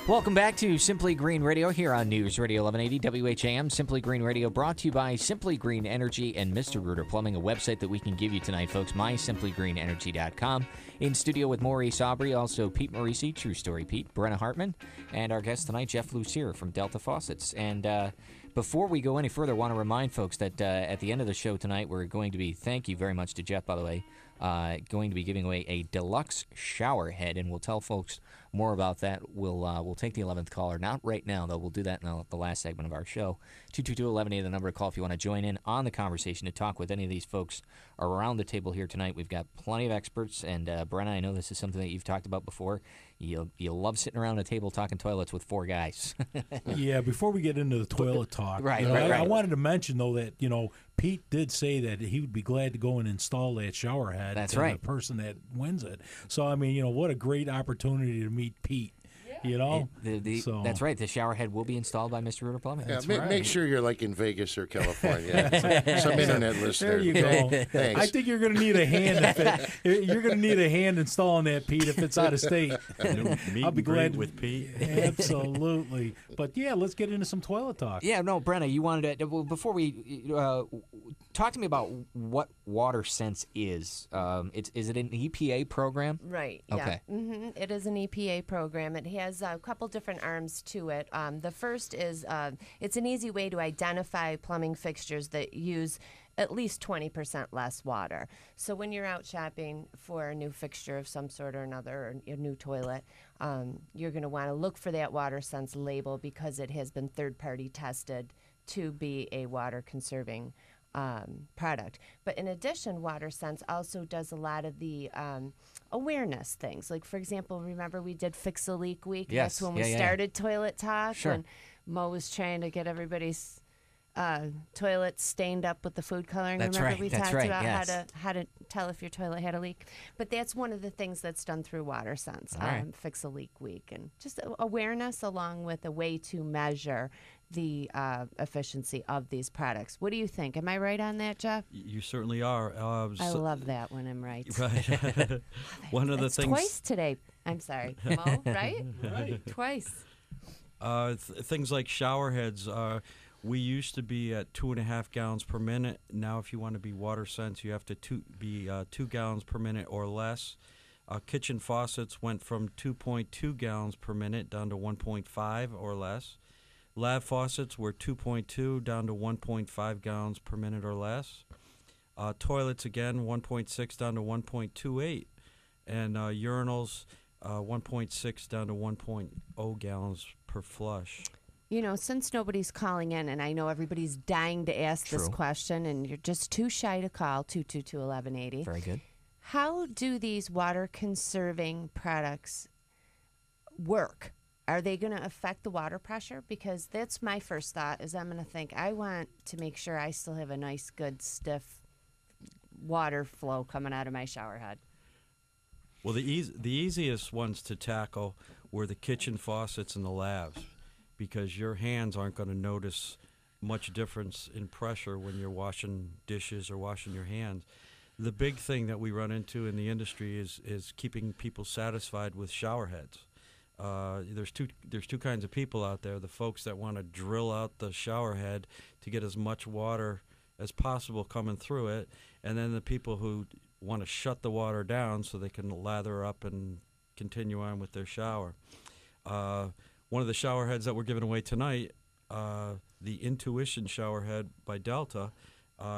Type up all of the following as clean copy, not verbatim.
Welcome back to Simply Green Radio here on News Radio 1180 WHAM. Simply Green Radio brought to you by Simply Green Energy and Mr. Rooter Plumbing, a website that we can give you tonight, folks. MySimplyGreenEnergy.com. In studio with Maurice Aubry, also Pete Morisi, True Story Pete, Brenna Hartman, and our guest tonight, Jeff Lussier from Delta Faucets. And before we go any further, I want to remind folks that at the end of the show tonight, we're going to be, thank you very much to Jeff, by the way, going to be giving away a deluxe shower head, and we'll tell folks more about that. We'll take the 11th caller. Not right now, though. We'll do that in the last segment of our show. 222-1180, the number to call if you want to join in on the conversation to talk with any of these folks around the table here tonight. We've got plenty of experts, and Brenna, I know this is something that you've talked about before. You love sitting around a table talking toilets with four guys. Yeah, before we get into the toilet talk, right. I wanted to mention, though, that, Pete did say that he would be glad to go and install that shower head. That's to right. the person that wins it. So, I mean, what a great opportunity to meet Pete. That's right. The shower head will be installed by Mr. Rooter Plumbing. Yeah, That's make sure you're like in Vegas or California. Some internet listener. There you go. Thanks. I think you're going to need a hand. You're going to need a hand installing that, Pete, if it's out of state. I'll be glad with Pete. Absolutely. But yeah, let's get into some toilet talk. Yeah, no, Brenna, you wanted to. Well, before we talk to me about what WaterSense is. Is it an EPA program? Right. Yeah. Okay. It is an EPA program. It has a couple different arms to it. The first is it's an easy way to identify plumbing fixtures that use at least 20% less water. So when you're out shopping for a new fixture of some sort or another, or a new toilet, you're going to want to look for that WaterSense label because it has been third-party tested to be a water-conserving product. But in addition, WaterSense also does a lot of the awareness things. Like, for example, remember we did Fix a Leak Week? Yes. That's when we started Toilet Talk. Sure. When Mo was trying to get everybody's toilets stained up with the food coloring. That's remember right. we That's talked right. about Yes. how to tell if your toilet had a leak. But that's one of the things that's done through WaterSense, All right. Fix a Leak Week. And just awareness along with a way to measure the efficiency of these products. What do you think? Am I right on that, Jeff? You certainly are. I love that when I'm right. Right. One of the It's things. twice today. I'm sorry, Mo, right? Right. Twice. Things like shower heads. We used to be at 2.5 gallons per minute. Now, if you want to be WaterSense, you have to be 2 gallons per minute or less. Kitchen faucets went from 2.2 gallons per minute down to 1.5 or less. Lab faucets were 2.2 down to 1.5 gallons per minute or less. Toilets, again, 1.6 down to 1.28. And urinals, 1.6 down to 1.0 gallons per flush. Since nobody's calling in, and I know everybody's dying to ask this question, and you're just too shy to call, 222-1180. Very good. How do these water-conserving products work? Are they going to affect the water pressure? Because that's my first thought, is I'm going to think, I want to make sure I still have a nice, good, stiff water flow coming out of my shower head. Well, the easiest ones to tackle were the kitchen faucets and the labs, because your hands aren't going to notice much difference in pressure when you're washing dishes or washing your hands. The big thing that we run into in the industry is keeping people satisfied with shower heads. There's two kinds of people out there: the folks that want to drill out the shower head to get as much water as possible coming through it, and then the people who want to shut the water down so they can lather up and continue on with their shower. One of the shower heads that we're giving away tonight, the Intuition shower head by Delta,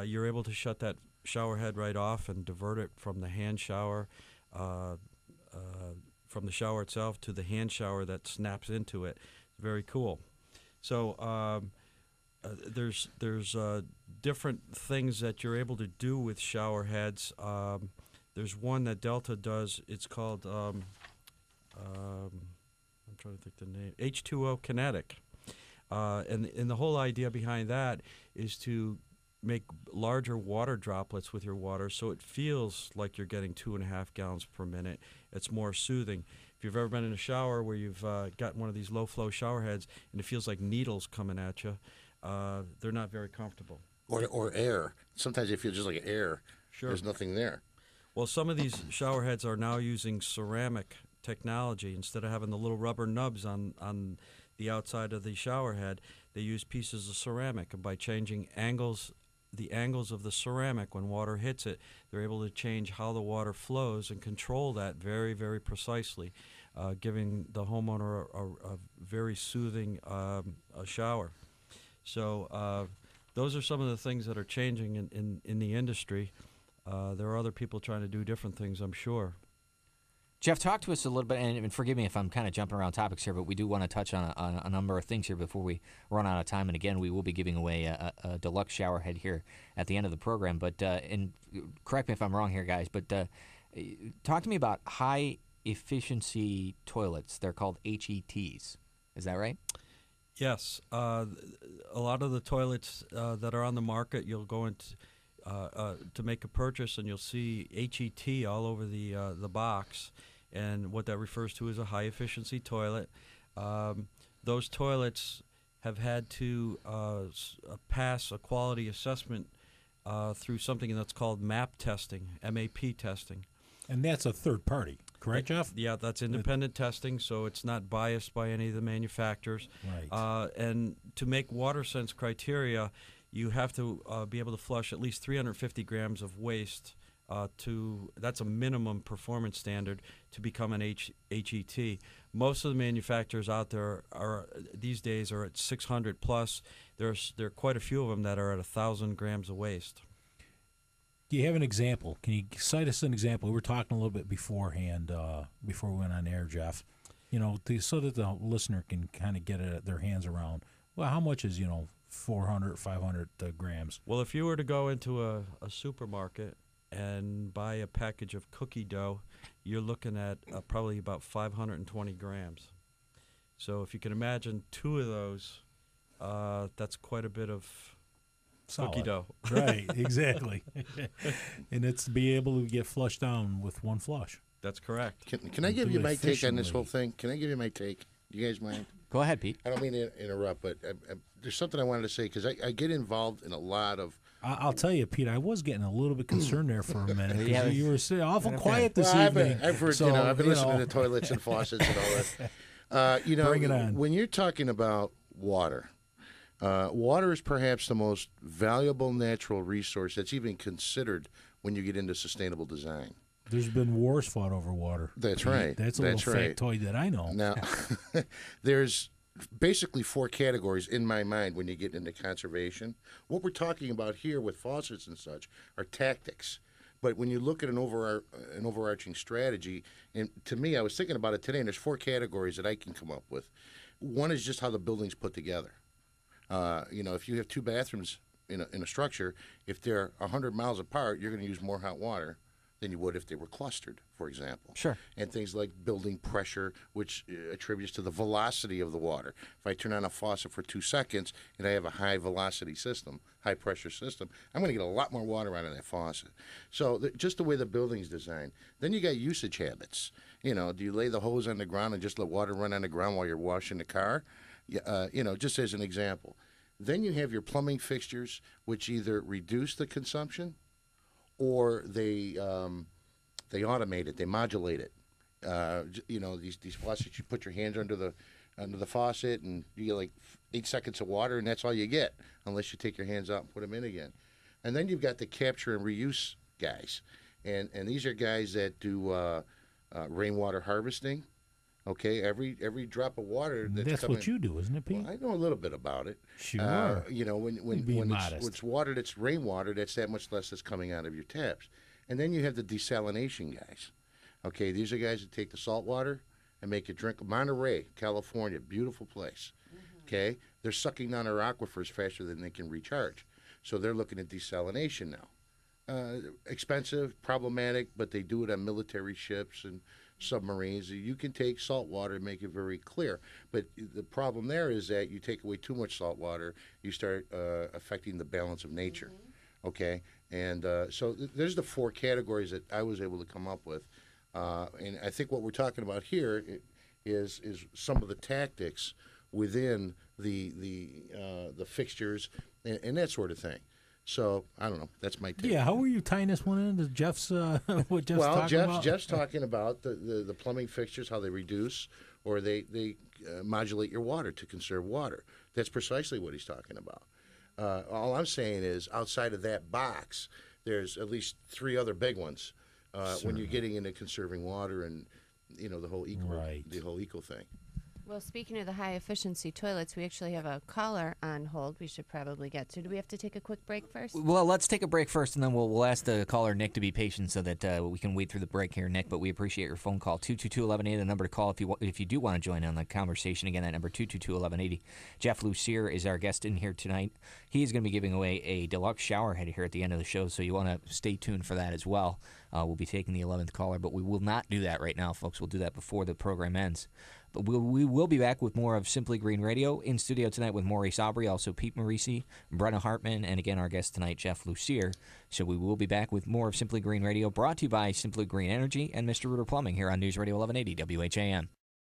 you're able to shut that shower head right off and divert it from the hand shower, from the shower itself to the hand shower that snaps into it. Very cool. So there's different things that you're able to do with shower heads. There's one that Delta does. It's called I'm trying to think the name. H2O Kinetic. And the whole idea behind that is to make larger water droplets with your water so it feels like you're getting 2.5 gallons per minute. It's more soothing. If you've ever been in a shower where you've got one of these low-flow shower heads and it feels like needles coming at you, they're not very comfortable. Or air. Sometimes you feel just like air. Sure. There's nothing there. Well, some of these shower heads are now using ceramic technology. Instead of having the little rubber nubs on the outside of the shower head, they use pieces of ceramic, and by changing the angles of the ceramic when water hits it, they're able to change how the water flows and control that very, very precisely, giving the homeowner a very soothing shower. So those are some of the things that are changing in the industry. There are other people trying to do different things, I'm sure. Jeff, talk to us a little bit, and forgive me if I'm kind of jumping around topics here, but we do want to touch on a number of things here before we run out of time. And again, we will be giving away a deluxe shower head here at the end of the program. But and correct me if I'm wrong here, guys, but talk to me about high efficiency toilets. They're called HETs. Is that right? Yes. A lot of the toilets that are on the market, you'll go into to make a purchase, and you'll see HET all over the box. And what that refers to is a high-efficiency toilet. Those toilets have had to pass a quality assessment through something that's called MAP testing, MAP testing. And that's a third party, correct, Jeff? Yeah, that's independent testing, so it's not biased by any of the manufacturers. Right. And to make WaterSense criteria, you have to be able to flush at least 350 grams of waste. That's a minimum performance standard to become an HET. Most of the manufacturers out there these days are at 600 plus. There are quite a few of them that are at 1,000 grams of waste. Do you have an example? Can you cite us an example? We were talking a little bit beforehand, before we went on air, Jeff. So that the listener can kind of get their hands around. Well, how much is 400, 500 grams? Well, if you were to go into a supermarket and buy a package of cookie dough, you're looking at probably about 520 grams. So if you can imagine 2 of those, that's quite a bit of cookie dough. Right, exactly. And it's to be able to get flushed down with one flush. That's correct. Can I give you my take on this whole thing? Can I give you my take? Do you guys mind? Go ahead, Pete. I don't mean to interrupt, but there's something I wanted to say because I get involved in a lot of. I'll tell you, Pete, I was getting a little bit concerned there for a minute. Yeah, you were sitting awful quiet this Well, evening. I've heard, so, I've been listening to toilets and faucets and all that. Bring it on. When you're talking about water, water is perhaps the most valuable natural resource that's even considered when you get into sustainable design. There's been wars fought over water. That's Pete. right. That's a That's little right. factoid that I know. Now, there's basically 4 categories in my mind when you get into conservation. What we're talking about here with faucets and such are tactics. But when you look at an overarching strategy, and to me, I was thinking about it today, and there's 4 categories that I can come up with. One is just how the building's put together. If you have 2 bathrooms in a structure, if they're 100 miles apart, you're going to use more hot water than you would if they were clustered, for example. Sure. And things like building pressure, which attributes to the velocity of the water. If I turn on a faucet for 2 seconds and I have a high velocity system, high pressure system, I'm going to get a lot more water out of that faucet. So just the way the building's designed. Then you got usage habits. Do you lay the hose on the ground and just let water run on the ground while you're washing the car? Just as an example. Then you have your plumbing fixtures, which either reduce the consumption or they automate it, they modulate it. These faucets, you put your hands under the faucet and you get like 8 seconds of water, and that's all you get unless you take your hands out and put them in again. And then you've got the capture and reuse guys, and these are guys that do rainwater harvesting. Okay, every drop of water that's what you do, isn't it, Pete? Well, I know a little bit about it. Sure. When it's water that's rainwater, that's that much less that's coming out of your taps. And then you have the desalination guys. Okay, these are guys that take the salt water and make it drink. Monterey, California, beautiful place. Mm-hmm. Okay, they're sucking down our aquifers faster than they can recharge. So they're looking at desalination now. Expensive, problematic, but they do it on military ships and submarines. You can take salt water and make it very clear, but the problem there is that you take away too much salt water, you start affecting the balance of nature. Mm-hmm. Okay, and so there's the 4 categories that I was able to come up with, and I think what we're talking about here is some of the tactics within the fixtures and that sort of thing. So I don't know. That's my take. Yeah, how were you tying this one into Jeff's what Jeff's Well, talking about? Jeff's talking about the plumbing fixtures, how they reduce or they modulate your water to conserve water. That's precisely what he's talking about. All I'm saying is, outside of that box, there's at least 3 other big ones when you're getting into conserving water and the whole eco thing. Well, speaking of the high-efficiency toilets, we actually have a caller on hold we should probably get to. Do we have to take a quick break first? Well, let's take a break first, and then we'll ask the caller, Nick, to be patient so that we can wait through the break here, Nick. But we appreciate your phone call, 222-1180, the number to call if you do want to join in the conversation. Again, that number, 222-1180. Jeff Lussier is our guest in here tonight. He is going to be giving away a deluxe shower head here at the end of the show, so you want to stay tuned for that as well. We'll be taking the 11th caller, but we will not do that right now, folks. We'll do that before the program ends. But we will be back with more of Simply Green Radio. In studio tonight with Maurice Aubry, also Pete Marisi, Brenna Hartman, and again our guest tonight, Jeff Lussier. So we will be back with more of Simply Green Radio, brought to you by Simply Green Energy and Mr. Rooter Plumbing here on News Radio 1180 WHAM.